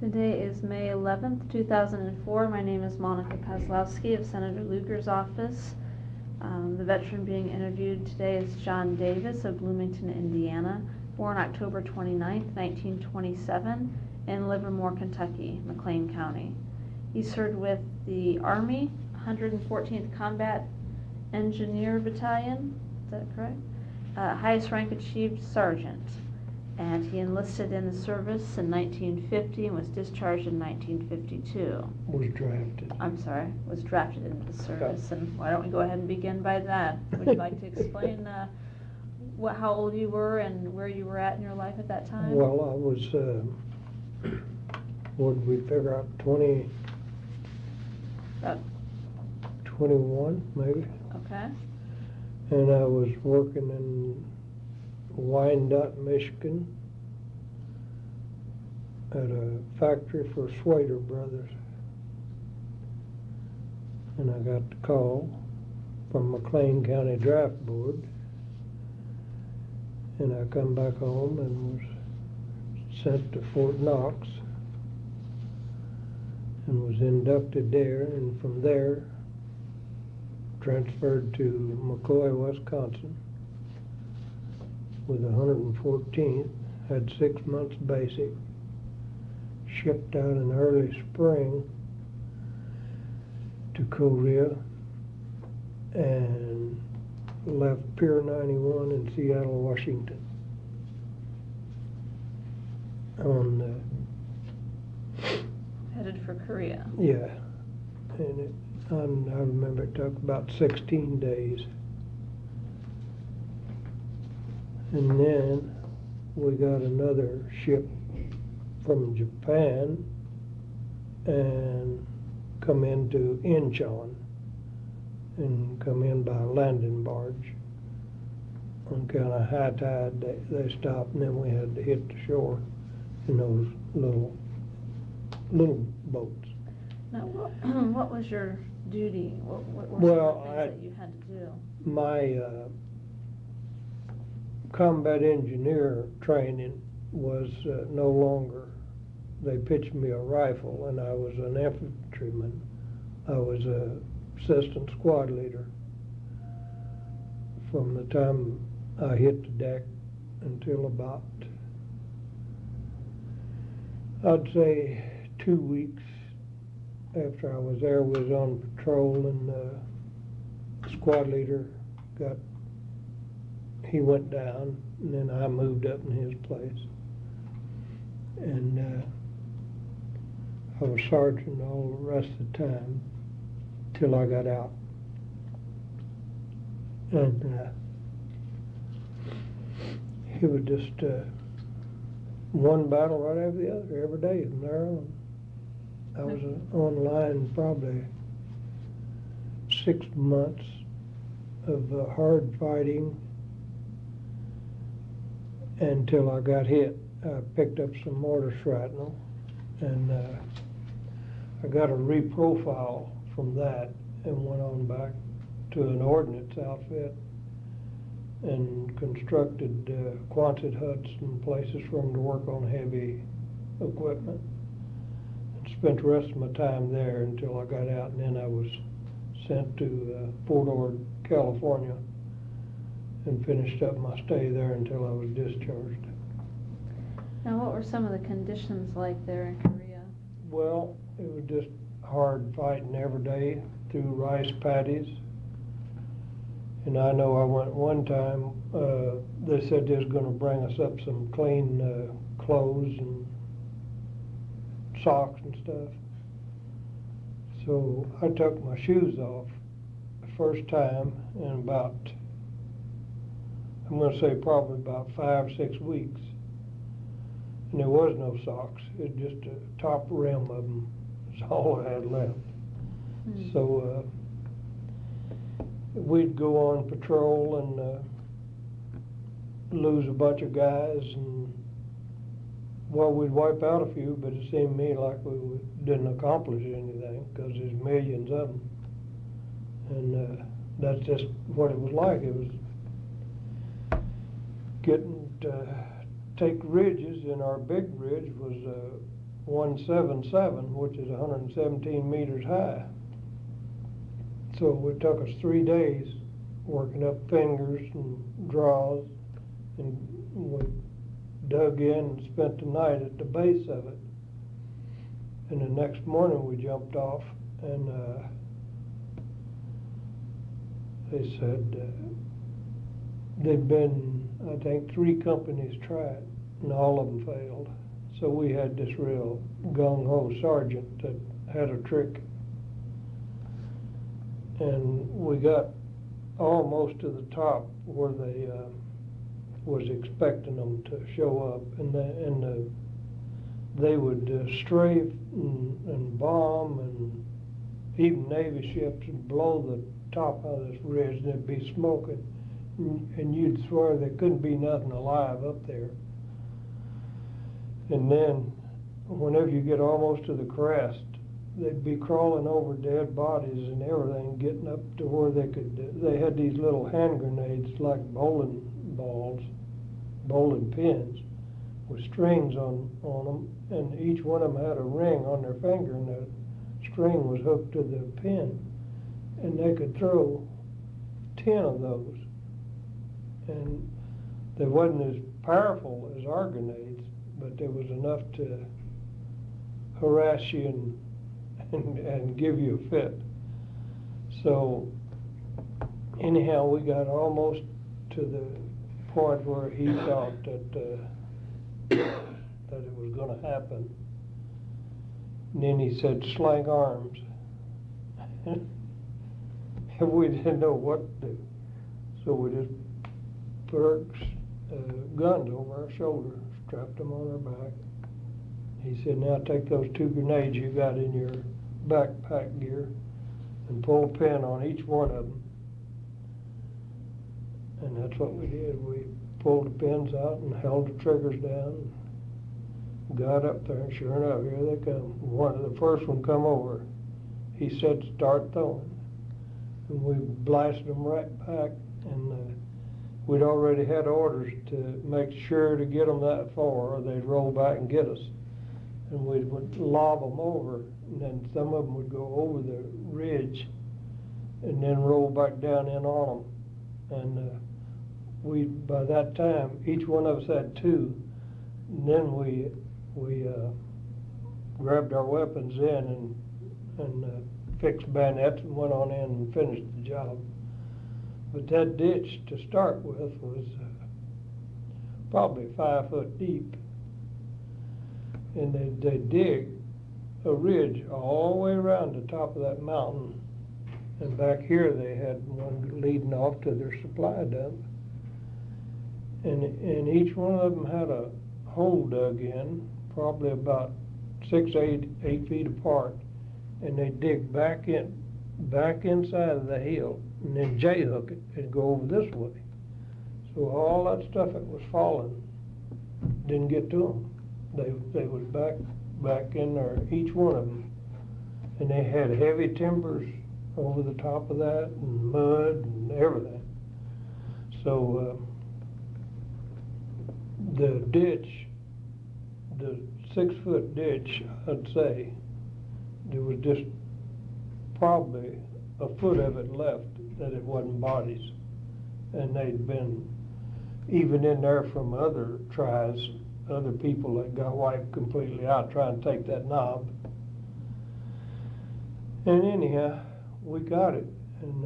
Today is May 11th, 2004. My name is Monica Kozlowski of Senator Lugar's office. The veteran being interviewed today is John Davis of Bloomington, Indiana, born October 29th, 1927, in Livermore, Kentucky, McLean County. He served with the Army 114th Combat Engineer Battalion, is that correct? Highest rank achieved sergeant. And he enlisted in the service in 1950 and was discharged in 1952. Was drafted into the service. Okay. And why don't we go ahead and begin by that? Would you like to explain how old you were and where you were at in your life at that time? Well, I was, what did we figure out, 21 maybe? Okay. And I was working in Wyandotte, Michigan, at a factory for Swader Brothers. And I got the call from McLean County Draft Board, and I come back home and was sent to Fort Knox and was inducted there, and from there transferred to McCoy, Wisconsin, with 114th, had 6 months basic, shipped out in early spring to Korea, and left Pier 91 in Seattle, Washington on Headed for Korea. yeah, and I remember it took about 16 days. And then we got another ship from Japan and come into Incheon and come in by landing barge. On kind of high tide, they stopped, and then we had to hit the shore in those little boats. Now, what was your duty? What were Well, some of the things that you had to do? My combat engineer training was no longer. They pitched me a rifle, and I was an infantryman. I was a assistant squad leader from the time I hit the deck until about, I'd say, 2 weeks after I was there. Was on patrol, and the squad leader he went down, and then I moved up in his place. And I was sergeant all the rest of the time till I got out. And it was just one battle right after the other every day from there on. I was online probably 6 months of hard fighting until I got hit. I picked up some mortar shrapnel, and I got a reprofile from that and went on back to an ordnance outfit and constructed Quonset huts and places for them to work on heavy equipment. And spent the rest of my time there until I got out, and then I was sent to Fort Ord, California, and finished up my stay there until I was discharged. Now, what were some of the conditions like there in Korea? Well, it was just hard fighting every day through rice paddies. And I know I went one time, they said they was going to bring us up some clean clothes and socks and stuff. So I took my shoes off the first time in about, I'm going to say probably about 5 or 6 weeks. And there was no socks. It was just the top rim of them is all I had left. Hmm. So we'd go on patrol and lose a bunch of guys, and well, we'd wipe out a few, but it seemed to me like we didn't accomplish anything because there's millions of them. And that's just what it was like. It was getting to take ridges, and our big ridge was 177, which is 117 meters high. So it took us 3 days working up fingers and draws, and we dug in and spent the night at the base of it. And the next morning we jumped off, and they said there'd been, I think, 3 companies tried, and all of them failed. So we had this real gung-ho sergeant that had a trick. And we got almost to the top where they was expecting them to show up, and they would strafe and bomb, and even Navy ships would blow the top of this ridge, and it'd be smoking, and you'd swear there couldn't be nothing alive up there. And then, whenever you get almost to the crest, they'd be crawling over dead bodies and everything, getting up to where they had these little hand grenades like bowling balls, bowling pins, with strings on them, and each one of them had a ring on their finger, and the string was hooked to the pin, and they could throw 10 of those, and they wasn't as powerful as our grenades, but there was enough to harass you and give you a fit. So anyhow, we got almost to the point where he thought that it was going to happen. And then he said, "Sling arms." And we didn't know what to do. So we just put our guns over our shoulder, strapped them on our back. He said, "Now take those 2 grenades you got in your backpack gear and pull a pin on each one of them." And that's what we did. We pulled the pins out and held the triggers down, got up there, and sure enough, here they come. The first one come over. He said, "Start throwing." And we blasted them right back, and we'd already had orders to make sure to get them that far, or they'd roll back and get us. And we would lob them over, and then some of them would go over the ridge and then roll back down in on them. And by that time, each one of us had 2, and then we grabbed our weapons in and fixed bayonets and went on in and finished the job. But that ditch to start with was probably 5 foot deep. And they dig a ridge all the way around the top of that mountain. And back here they had one leading off to their supply dump. And each one of them had a hole dug in, probably about 6, 8 feet apart. And they dig back inside of the hill, and then J-hook it and go over this way. So all that stuff that was falling didn't get to them. They was back in there, each one of them. And they had heavy timbers over the top of that, and mud and everything. So the ditch, the 6-foot ditch, I'd say, there was just probably a foot of it left that it wasn't bodies. And they'd been even in there from other tries, other people that got wiped completely out trying to take that knob. And anyhow, we got it, and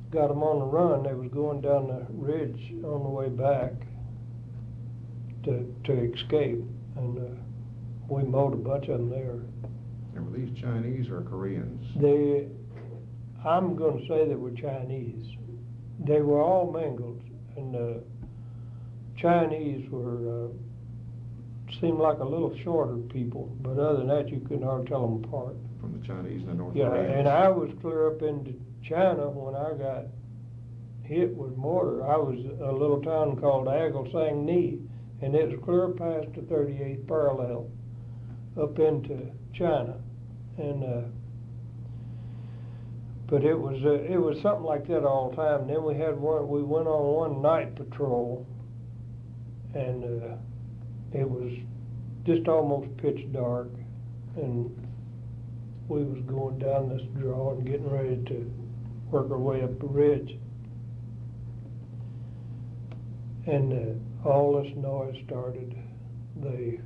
got them on the run. They was going down the ridge on the way back to escape, and we mowed a bunch of them there. And were these Chinese or Koreans? I'm going to say they were Chinese. They were all mingled, and the Chinese were seemed like a little shorter people, but other than that, you couldn't hardly tell them apart. From the Chinese and the North Yeah, Koreans? and I was clear up into China when I got hit with mortar. I was a little town called Agel Sang Ni, and it was clear past the 38th parallel up into China. And but it was something like that all the time. And then we went on one night patrol, and it was just almost pitch dark, and we was going down this draw and getting ready to work our way up the ridge. And all this noise started. They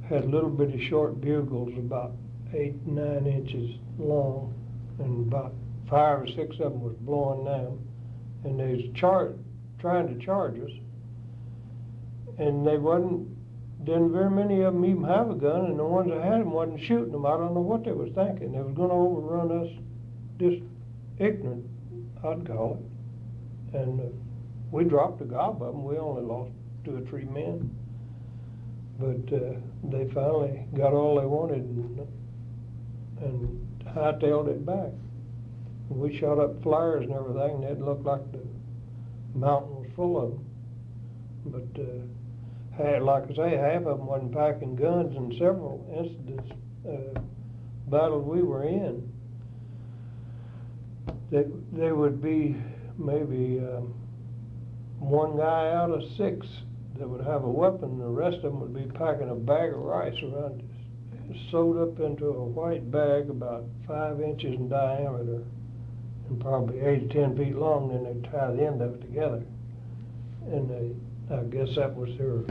had little bitty short bugles about 8, 9 inches long, and about 5 or 6 of them was blowing down, and they was trying to charge us, and didn't very many of them even have a gun, and the ones that had them wasn't shooting them. I don't know what they was thinking. They was gonna overrun us, just ignorant, I'd call it. And we dropped a gob of them. We only lost 2 or 3 men. But they finally got all they wanted and hightailed it back. We shot up flyers and everything, and it looked like the mountain was full of them. But like I say, half of them wasn't packing guns. In several incidents, battles we were in, they would be maybe one guy out of 6 that would have a weapon, and the rest of them would be packing a bag of rice around it, sewed up into a white bag about 5 inches in diameter and probably 8 to 10 feet long. Then they'd tie the end of it together, and I guess that was their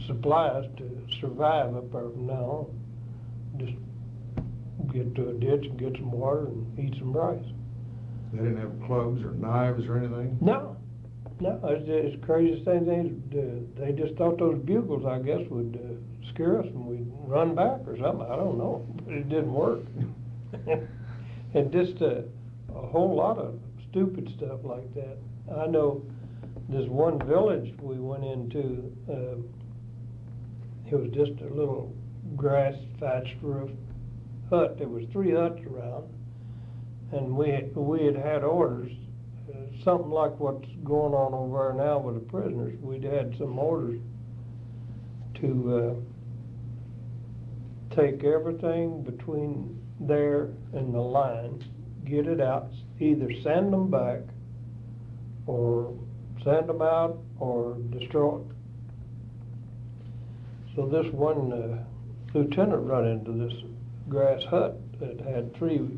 supplies to survive up there from now on. Just get to a ditch and get some water and eat some rice. They didn't have clubs or knives or anything? No, it's the craziest thing they do. They just thought those bugles, I guess, would scare us and we'd run back or something. I don't know, but it didn't work. And just a whole lot of stupid stuff like that. I know this one village we went into, it was just a little grass thatched roof hut. There was 3 huts around, and we had orders, something like what's going on over there now with the prisoners. We'd had some orders to take everything between there and the line, get it out, either send them back or send them out or destroy it. So this one lieutenant run into this grass hut that had 3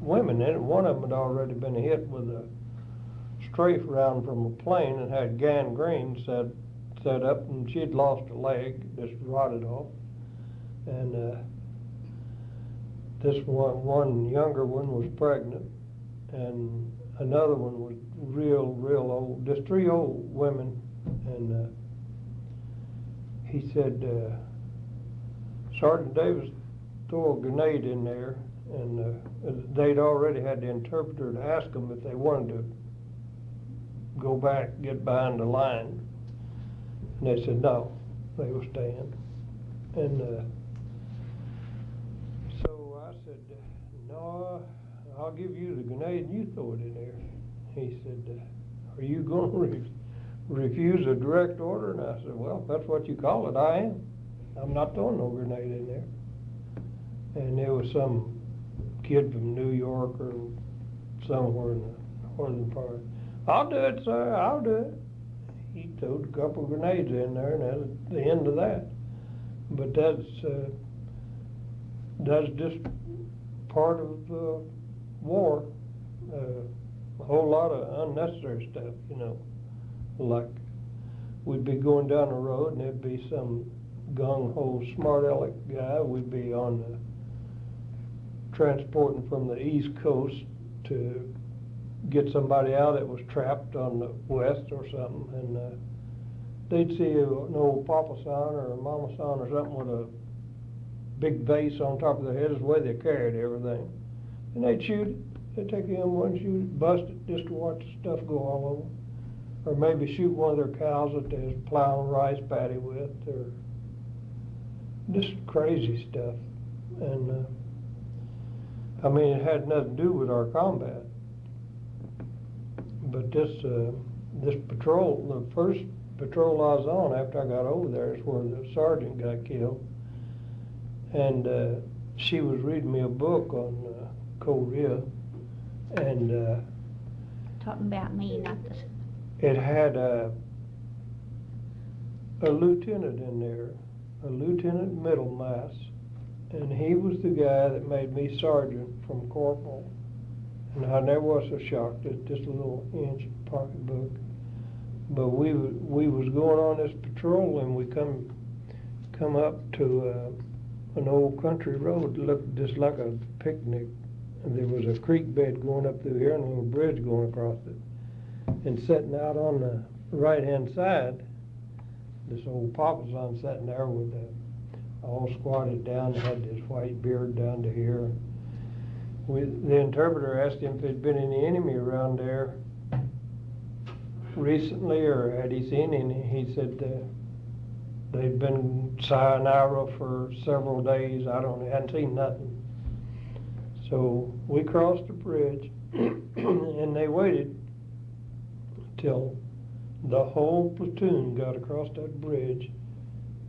women in it. One of them had already been hit with a strafe round from a plane and had gangrene set up, and she'd lost a leg, just rotted off. And this one younger one was pregnant, and another one was real old, just 3 old women. And he said, Sergeant Davis threw a grenade in there, and they'd already had the interpreter to ask them if they wanted to go back, get behind the line. And they said no, they were staying. And so I said, no, I'll give you the grenade and you throw it in there. He said, are you going to refuse a direct order? And I said, well, if that's what you call it, I am. I'm not throwing no grenade in there. And there was some kid from New York or somewhere in the northern part. I'll do it, sir, I'll do it. He threw a couple of grenades in there, and that was the end of that. But that's just part of war. A whole lot of unnecessary stuff, you know. Like, we'd be going down the road, and there'd be some gung-ho, smart-aleck guy. We'd be on transporting from the East Coast to get somebody out that was trapped on the west or something, and they'd see an old papa son or a mama son or something with a big vase on top of their head, is the way they carried everything. And they'd shoot it. They'd take the M1 and shoot it, bust it just to watch the stuff go all over. Or maybe shoot one of their cows that they was plowing rice paddy with, or just crazy stuff. And I mean, it had nothing to do with our combat. But this patrol, the first patrol I was on after I got over there, is where the sergeant got killed. And she was reading me a book on Korea, and Talking about me, not the... it had a lieutenant in there, a lieutenant middlemass, and he was the guy that made me sergeant from corporal. And I never was so shocked at just a little inch pocketbook. But we was going on this patrol, and we come up to an old country road that looked just like a picnic. And there was a creek bed going up through here and a little bridge going across it. And sitting out on the right-hand side, this old Papa's on sitting there with all squatted down, had this white beard down to here. The interpreter asked him if there'd been any enemy around there recently, or had he seen any. He said they'd been sayonara for several days. I don't know, hadn't seen nothing. So we crossed the bridge, and they waited till the whole platoon got across that bridge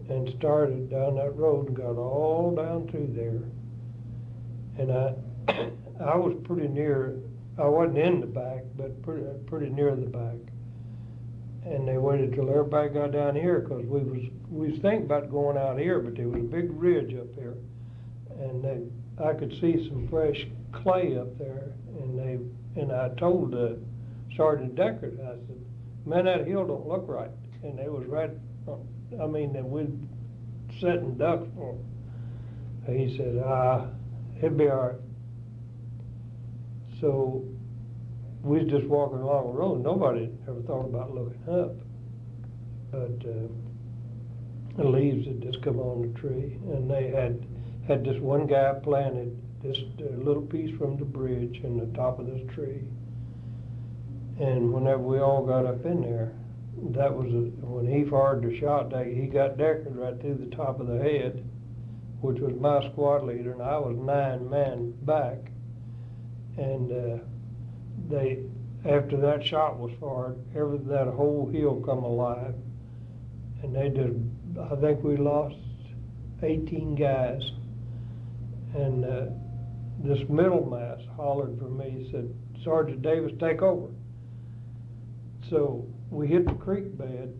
and started down that road and got all down through there. And I was pretty near, I wasn't in the back, but pretty near the back. And they waited till everybody got down here, because we was thinking about going out here, but there was a big ridge up here, and I could see some fresh clay up there, and I told Sergeant Deckard, I said, man, that hill don't look right. And it was right, I mean, that we'd sit and duck for. He said, it'd be all right. So we was just walking along the road. Nobody ever thought about looking up. But the leaves had just come on the tree, and they had this one guy planted this little piece from the bridge in the top of this tree. And whenever we all got up in there, that was when he fired the shot, he got Deckard right through the top of the head, which was my squad leader, and I was 9 men back. And after that shot was fired, that whole hill come alive, and I think we lost 18 guys. And this middlemass hollered for me, said, Sergeant Davis, take over. So we hit the creek bed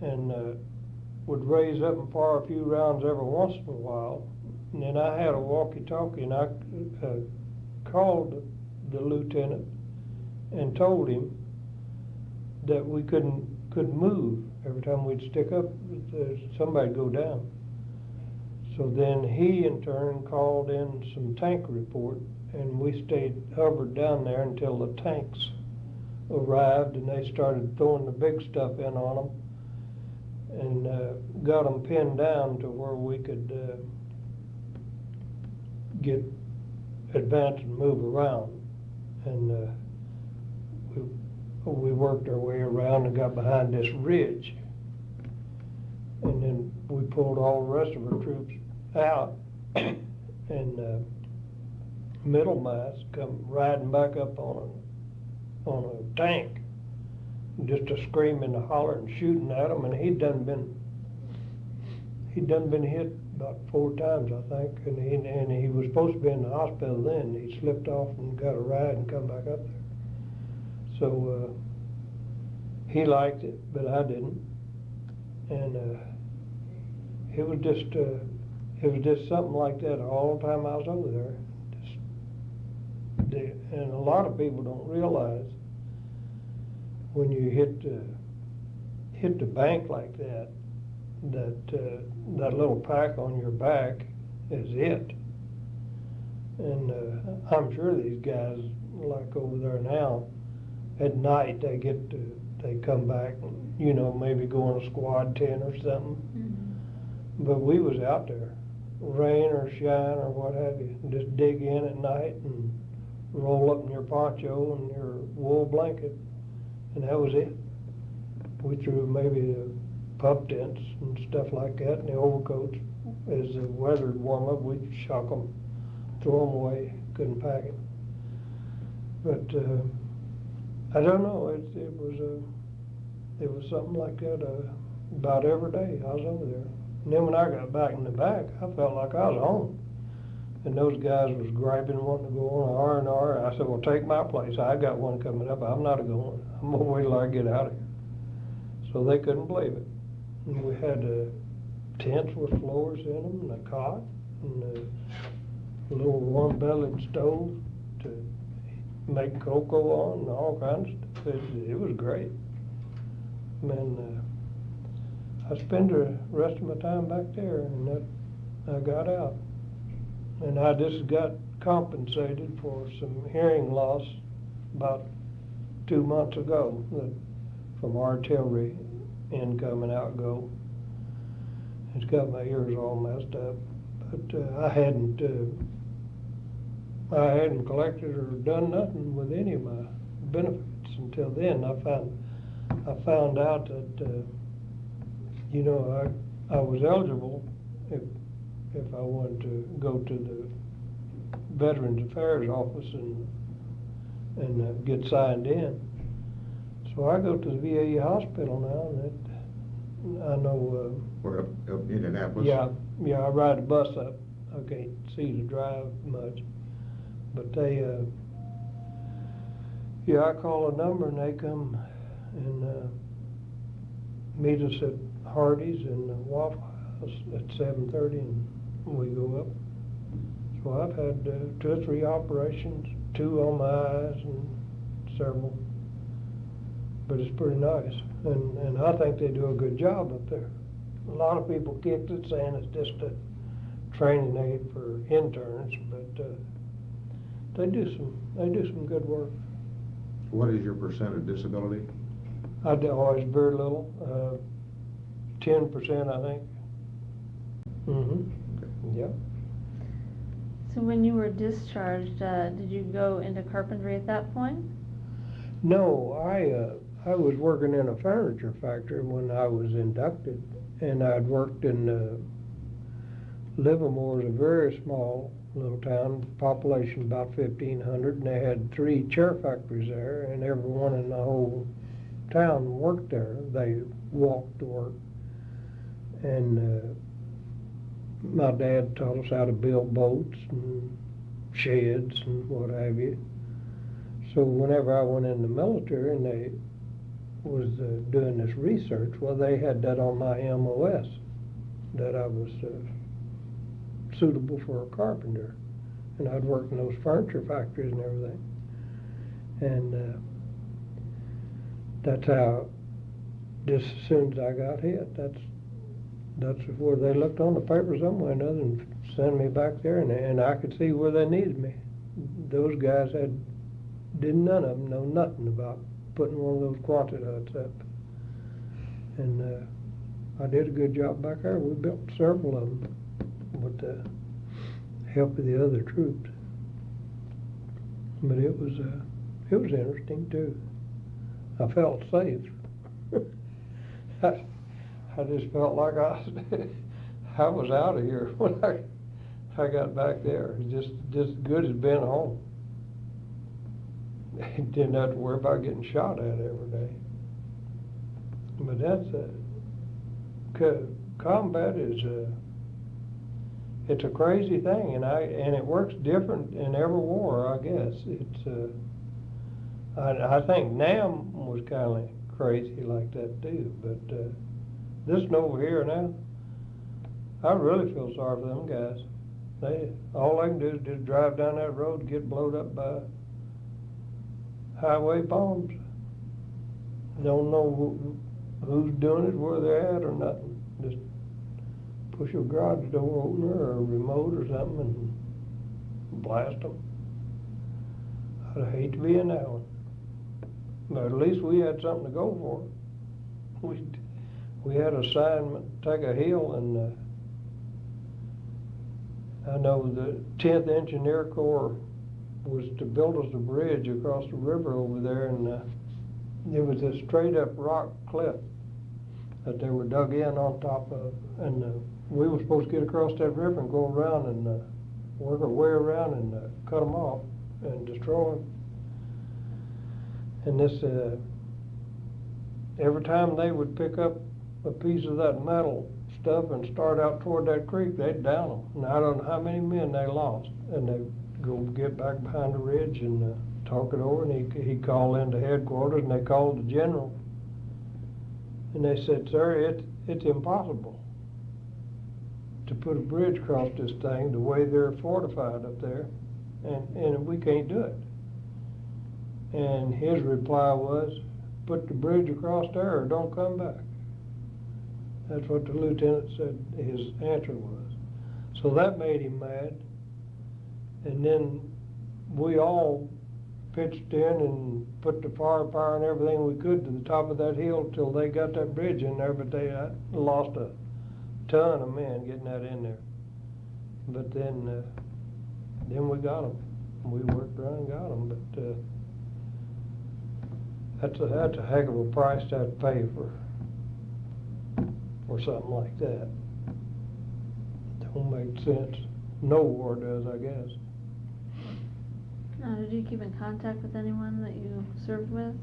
and would raise up and fire a few rounds every once in a while. And then I had a walkie-talkie, and I called the lieutenant and told him that we couldn't move. Every time we'd stick up, somebody'd go down. So then he in turn called in some tank report, and we hovered down there until the tanks arrived, and they started throwing the big stuff in on them, and got them pinned down to where we could advance and move around. And we worked our way around and got behind this ridge, and then we pulled all the rest of our troops out, and middlemass come riding back up on a tank, just a screaming and hollering and shooting at them. And he'd done been hit about 4 times, I think, and he was supposed to be in the hospital then. He slipped off and got a ride and come back up there. So he liked it, but I didn't. And it was just something like that all the time I was over there. And a lot of people don't realize when you hit the bank like that, that little pack on your back is it. And I'm sure these guys, like over there now, at night they come back and, maybe go in a squad tent or something. Mm-hmm. But we was out there, rain or shine or what have you, just dig in at night and roll up in your poncho and your wool blanket, and that was it. We threw maybe the pup tents and stuff like that, and the overcoats. As the weather would warm up, we'd shock them, throw them away, couldn't pack it. But I don't know, it was something like that about every day I was over there. And then when I got back in the back, I felt like I was home. And those guys was griping, wanting to go on R&R. I said, well, take my place. I got one coming up. I'm not going. I'm going to wait till I get out of here. So they couldn't believe it. And we had tents with floors in them, and a cot, and a little warm-bellied stove to make cocoa on, and all kinds of stuff. It was great. And I spent the rest of my time back there, and I got out. And I just got compensated for some hearing loss about 2 months ago from artillery income and outgo. It's got my ears all messed up, but I hadn't collected or done nothing with any of my benefits until then. I found out that I was eligible if I wanted to go to the Veterans Affairs office and get signed in. So I go to the VA hospital now, and I know. We're up Indianapolis? Yeah, I ride the bus up. I can't see to drive much. But I call a number and they come and meet us at Hardee's and Waffle House at 7:30, and we go up. So I've had 2 or 3 operations, 2 on my eyes and several. But it's pretty nice, and I think they do a good job up there. A lot of people kick it saying it's just a training aid for interns, but they do some good work. What is your percent of disability? I do always very little, 10%, I think. Okay. Yeah. So when you were discharged, did you go into carpentry at that point? No, I was working in a furniture factory when I was inducted, and I'd worked in Livermore, is a very small little town, population about 1,500, and they had 3 chair factories there, and everyone in the whole town worked there. They walked to work, and my dad taught us how to build boats and sheds and what have you. So whenever I went in the military and they was doing this research, well, they had that on my MOS, that I was suitable for a carpenter. And I'd worked in those furniture factories and everything. And that's how, just as soon as I got hit, that's where they looked on the paper somewhere or another and sent me back there, and I could see where they needed me. Those guys none of them know nothing about putting one of those Quonset huts up. And I did a good job back there. We built several of them with the help of the other troops. But it was interesting too. I felt safe. I just felt like I was out of here when I got back there. Just as good as being home. Didn't have to worry about getting shot at every day. But that's combat is it's a crazy thing, and it works different in every war, I guess. It's I think NAM was kind of crazy like that too, but this one over here now, I really feel sorry for them guys. All they can do is just drive down that road and get blowed up by highway bombs. Don't know who's doing it, where they're at, or nothing. Just push a garage door opener or a remote or something and blast them. I'd hate to be in that one. But at least we had something to go for. We had an assignment to take a hill, and I know the 10th Engineer Corps was to build us a bridge across the river over there, and it was a straight up rock cliff that they were dug in on top of, and we were supposed to get across that river and go around and work our way around and cut them off and destroy them. And this, every time they would pick up a piece of that metal stuff and start out toward that creek, they'd down them. And I don't know how many men they lost, and they go get back behind the ridge and talk it over, and he called into headquarters, and they called the general, and they said, "Sir, it's impossible to put a bridge across this thing the way they're fortified up there, and we can't do it. And his reply was, put the bridge across there or don't come back. That's what the lieutenant said his answer was. So that made him mad. And then we all pitched in and put the firepower and everything we could to the top of that hill till they got that bridge in there, but they lost a ton of men getting that in there. But then we got them. We worked around and got them, but that's a heck of a price to have to pay for something like that. Don't make sense. No war does, I guess. Now, did you keep in contact with anyone that you served with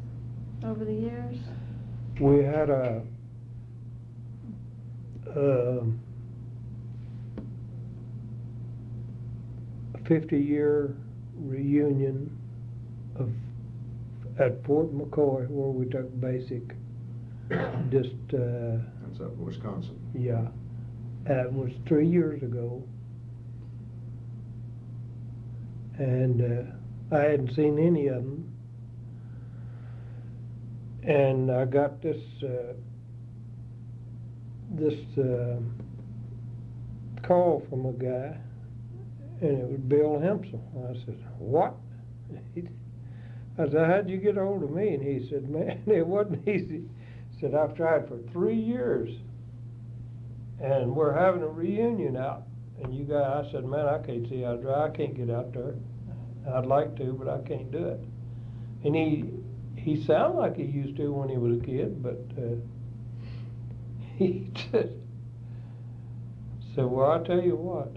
over the years? We had a 50-year reunion at Fort McCoy where we took basic. Just That's up in Wisconsin. yeah, it was 3 years ago, and I hadn't seen any of them, and I got this call from a guy, and it was Bill Hempsel. I said, what? I said, how'd you get a hold of me? And he said, man, it wasn't easy. He said, I've tried for 3 years, and we're having a reunion out. And you guys, I said, man, I can't see how to drive. I can't get out there. I'd like to, but I can't do it. And he sounded like he used to when he was a kid, but he said, well, I tell you what,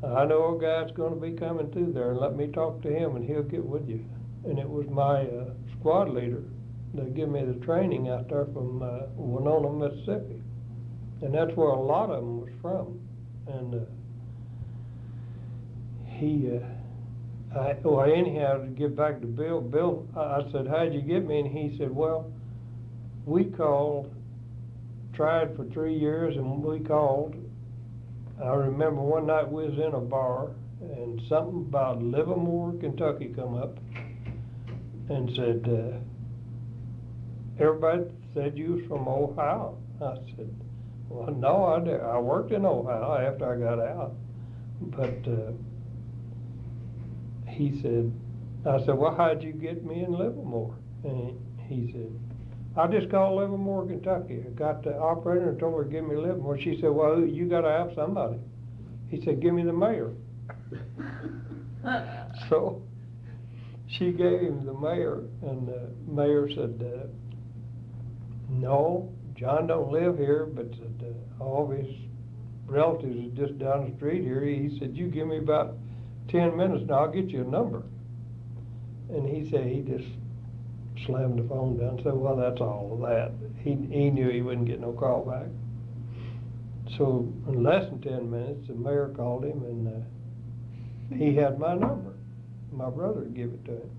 I know a guy's going to be coming through there, and let me talk to him, and he'll get with you. And it was my squad leader that gave me the training out there from Winona, Mississippi. And that's where a lot of them was from. And anyhow, to get back to Bill, I said, how'd you get me? And he said, well, we tried for 3 years, and we called. I remember one night we was in a bar, and something about Livermore, Kentucky come up and said, everybody said you was from Ohio. I said, well, no, I worked in Ohio after I got out. But he said, I said, well, how'd you get me in Livermore? And he said, I just called Livermore, Kentucky. I got the operator and told her to give me Livermore. She said, well, you got to have somebody. He said, give me the mayor. So she gave him the mayor, and the mayor said, no, John don't live here, but said, all of his relatives are just down the street here. He said, you give me about 10 minutes and I'll get you a number. And he said he just slammed the phone down and said, well, that's all of that. He knew he wouldn't get no call back. So in less than 10 minutes, the mayor called him, and he had my number. My brother gave it to him.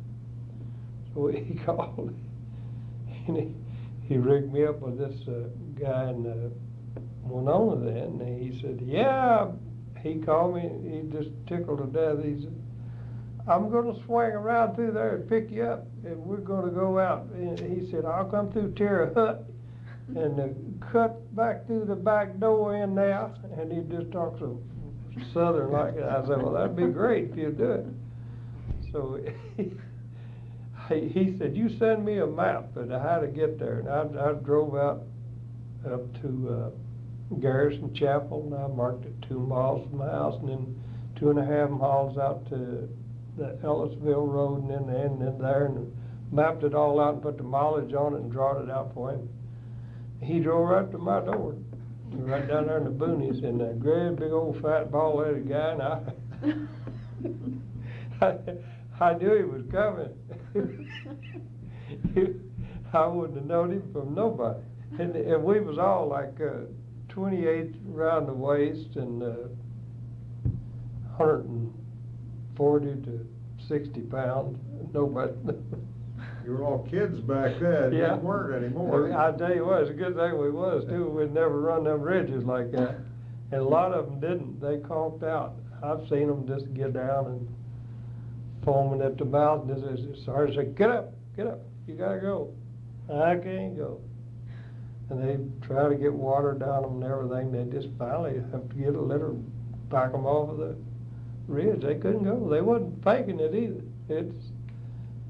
So he called, and he rigged me up with this guy in Winona then, and he said, yeah, he called me, he just tickled to death. He said, I'm going to swing around through there and pick you up, and we're going to go out. And he said, I'll come through Terre Hut and cut back through the back door in there. And he just talked so southern like that. I said, well, that'd be great if you'd do it. So he said, you send me a map of how to get there. And I drove out up to Garrison Chapel, and I marked it 2 miles from my house, and then 2.5 miles out to the Ellisville Road, and then the end in there, and mapped it all out and put the mileage on it and drawed it out for him. He drove right to my door, right down there in the boonies, and a great big old fat bald-headed guy, and I knew he was coming. I wouldn't have known him from nobody. And we was all like 28 around the waist and 140 to 60 pounds. Nobody. You were all kids back then, you Yeah. weren't anymore. I tell you what, it's a good thing we was too, we'd never run them ridges like that. And a lot of them didn't, they conked out. I've seen them just get down and foaming at the mouth, and the sergeant said, get up, you gotta go. I can't go. And they try to get water down them and everything, they just finally have to get a litter, back them off of the ridge, they couldn't go, they wasn't faking it either.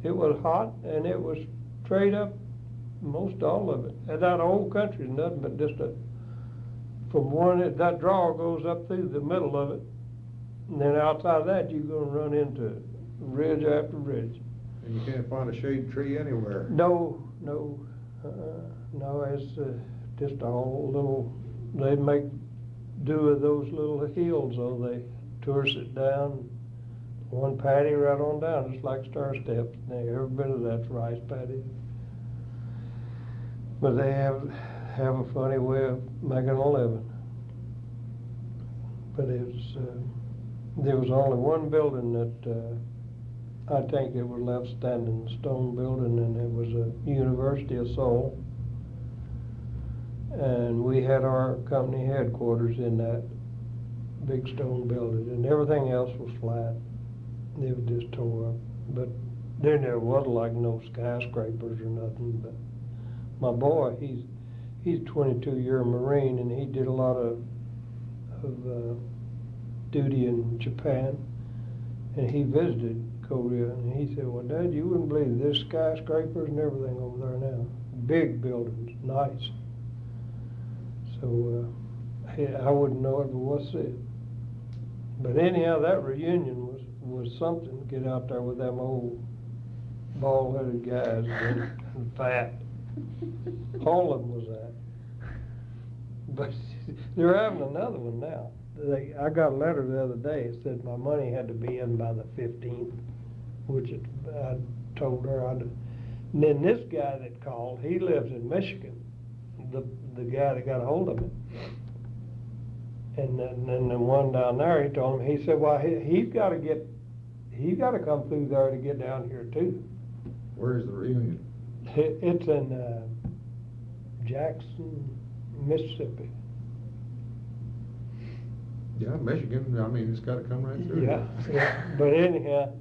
It was hot, and it was straight up, most all of it. And that whole country is nothing but just from that draw goes up through the middle of it, and then outside of that, you're gonna run into ridge after ridge. And you can't find a shade tree anywhere. No, it's just all little, they make do with those little hills, though, they tourist it down, one patty right on down, just like Star Steps, every bit of that's rice paddy. But they have a funny way of making a living. But there was only one building that, I think it was left standing, stone building, and it was a University of Seoul. And we had our company headquarters in that big stone building, and everything else was flat. It was just tore up. But then there wasn't like no skyscrapers or nothing. But my boy, he's a 22-year Marine, and he did a lot of duty in Japan, and he visited Korea, and he said, well, Dad, you wouldn't believe there's skyscrapers and everything over there now. Big buildings, nice. So I wouldn't know it if it was it. But anyhow, that reunion was something to get out there with them old bald-headed guys and fat. All of them was that. But they're having another one now. I got a letter the other day. It said my money had to be in by the 15th, which I told her I'd. And then this guy that called, he lives in Michigan, the guy that got a hold of it. And then the one down there, he told him, he said, well, he's got to come through there to get down here too. Where's the reunion? It's in Jackson, Mississippi. Yeah, Michigan, I mean, it's gotta come right through. Yeah, but anyhow,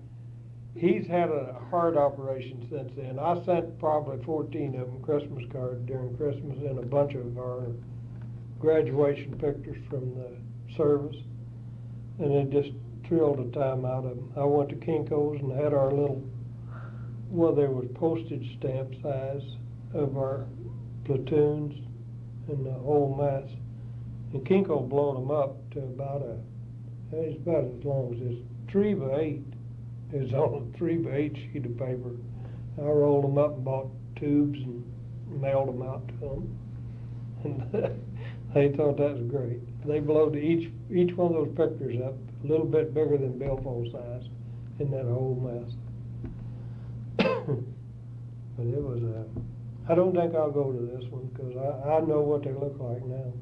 he's had a heart operation since then. I sent probably 14 of them Christmas cards during Christmas, and a bunch of our graduation pictures from the service, and it just thrilled the time out of them. I went to Kinko's and had our little, well, there was postage stamp size of our platoons and the whole mess. And Kinko blowed them up to it's about as long as this, 3x8. It was on a 3x8 sheet of paper. I rolled them up and bought tubes and mailed them out to them. And they thought that was great. They blowed each one of those pictures up a little bit bigger than billfold size in that whole mess. But it was I don't think I'll go to this one because I know what they look like now.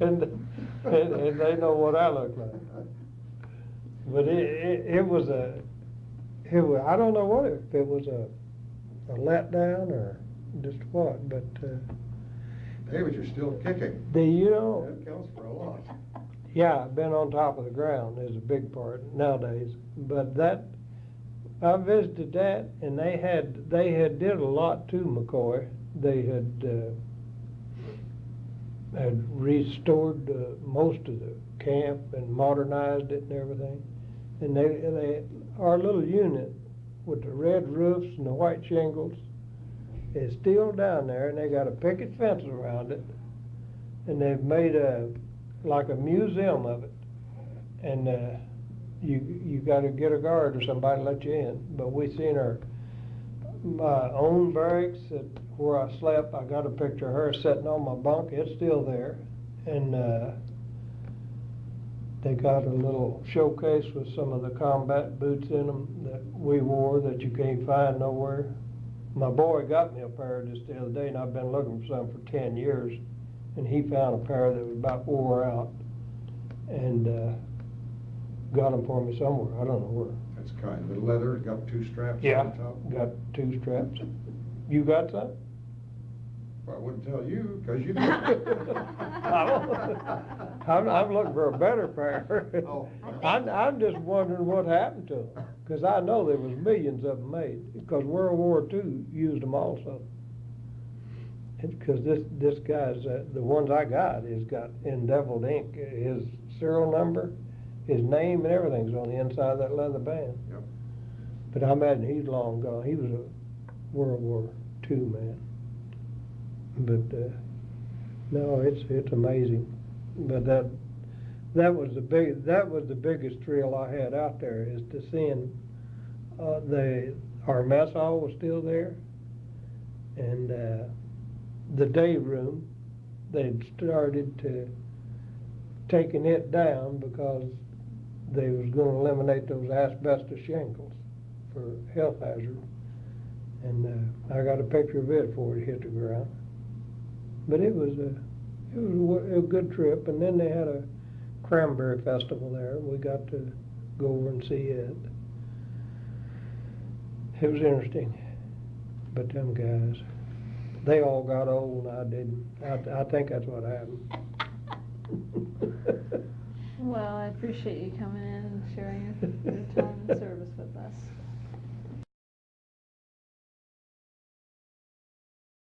and they know what I look like. But it was I don't know if it was a letdown or just what, but Hey, but you're still kicking. That counts for a lot. Yeah, being on top of the ground is a big part nowadays. But I visited that, and they had did a lot to McCoy. They had restored most of the camp and modernized it and everything. And our little unit with the red roofs and the white shingles is still down there, and they got a picket fence around it, and they've made like a museum of it. And you got to get a guard or somebody to let you in. But we seen my own barracks where I slept. I got a picture of her sitting on my bunk. It's still there. And they got a little showcase with some of the combat boots in them that we wore that you can't find nowhere. My boy got me a pair just the other day, and I've been looking for some for 10 years. And he found a pair that was about wore out, and got them for me somewhere. I don't know where. It's kind of leather, got two straps Yeah, on top. got 2 straps. You got some? Well, I wouldn't tell you, 'cause you I'm looking for a better pair. Oh. I'm just wondering what happened to them, 'cause I know there was millions of them made, because World War II used them also. Because this guy's, the ones I got, has got in deviled ink, his serial number, his name and everything's on the inside of that leather band. Yep. But I imagine he's long gone, he was a World War II man. But, no, it's amazing. But that was the biggest thrill I had out there, is to seeing, our mess hall was still there. And, the day room, they'd started to taking it down because they was gonna eliminate those asbestos shingles for health hazard. And, I got a picture of it before it hit the ground. But it was a good trip, and then they had a cranberry festival there. We got to go over and see it. It was interesting, but them guys, they all got old and I didn't. I think that's what happened. Well, I appreciate you coming in and sharing your time and service with us.